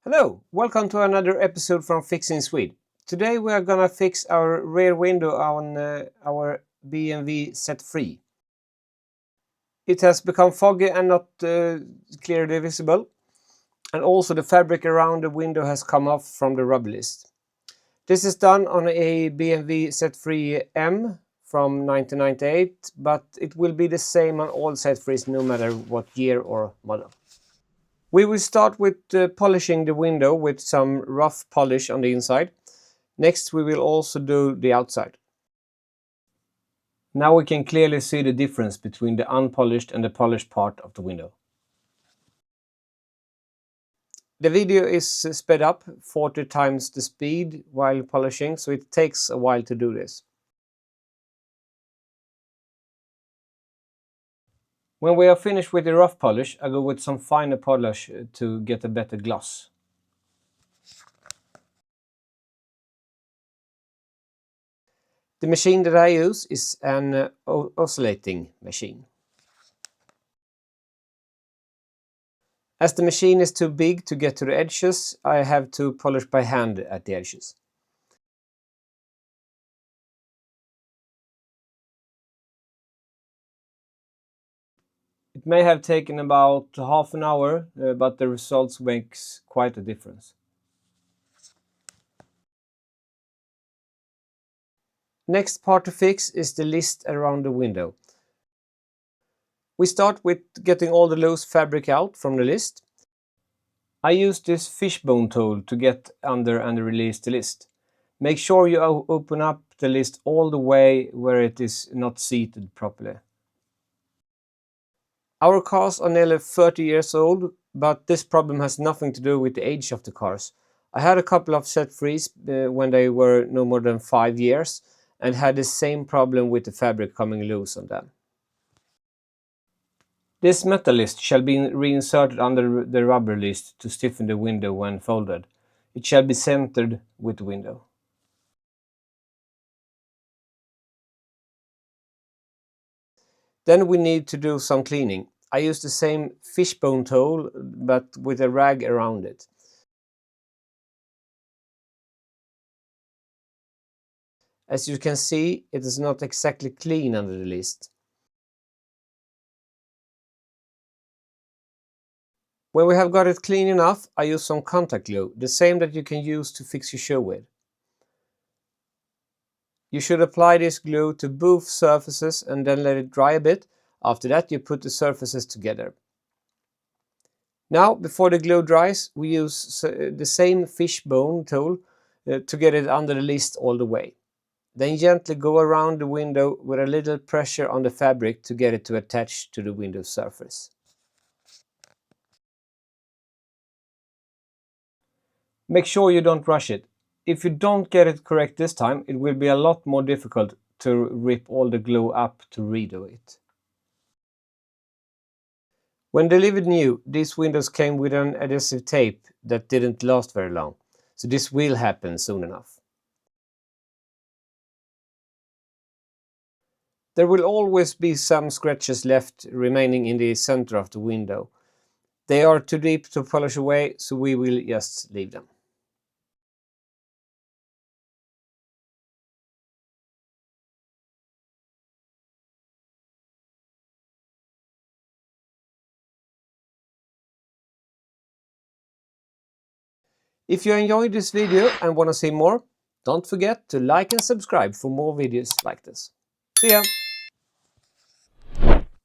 Hello, welcome to another episode from Fixing Swede. Today we are gonna fix our rear window on our BMW Z3. It has become foggy and not clearly visible, and also the fabric around the window has come off from the rubber list. This is done on a BMW Z3 M from 1998, but it will be the same on all Z3s no matter what year or model. We will start with polishing the window with some rough polish on the inside. Next we will also do the outside. Now we can clearly see the difference between the unpolished and the polished part of the window. The video is sped up 40 times the speed while polishing, so it takes a while to do this. When we are finished with the rough polish, I go with some finer polish to get a better gloss. The machine that I use is an oscilating machine. As the machine is too big to get to the edges, I have to polish by hand at the edges. It may have taken about half an hour, but the results makes quite a difference. Next part to fix is the list around the window. We start with getting all the loose fabric out from the list. I use this fishbone tool to get under and release the list. Make sure you open up the list all the way where it is not seated properly. Our cars are nearly 30 years old, but this problem has nothing to do with the age of the cars. I had a couple of Z3s when they were no more than 5 years and had the same problem with the fabric coming loose on them. This metal list shall be reinserted under the rubber list to stiffen the window when folded. It shall be centered with the window. Then we need to do some cleaning. I use the same fishbone tool, but with a rag around it. As you can see, it is not exactly clean under the list. When we have got it clean enough, I use some contact glue, the same that you can use to fix your shoe with. You should apply this glue to both surfaces and then let it dry a bit. After that, you put the surfaces together. Now, before the glue dries, we use the same fishbone tool to get it under the list all the way. Then gently go around the window with a little pressure on the fabric to get it to attach to the window surface. Make sure you don't rush it. If you don't get it correct this time, it will be a lot more difficult to rip all the glue up to redo it. When delivered new, these windows came with an adhesive tape that didn't last very long, so this will happen soon enough. There will always be some scratches left remaining in the center of the window. They are too deep to polish away, so we will just leave them. If you enjoyed this video and want to see more, don't forget to like and subscribe for more videos like this. See ya!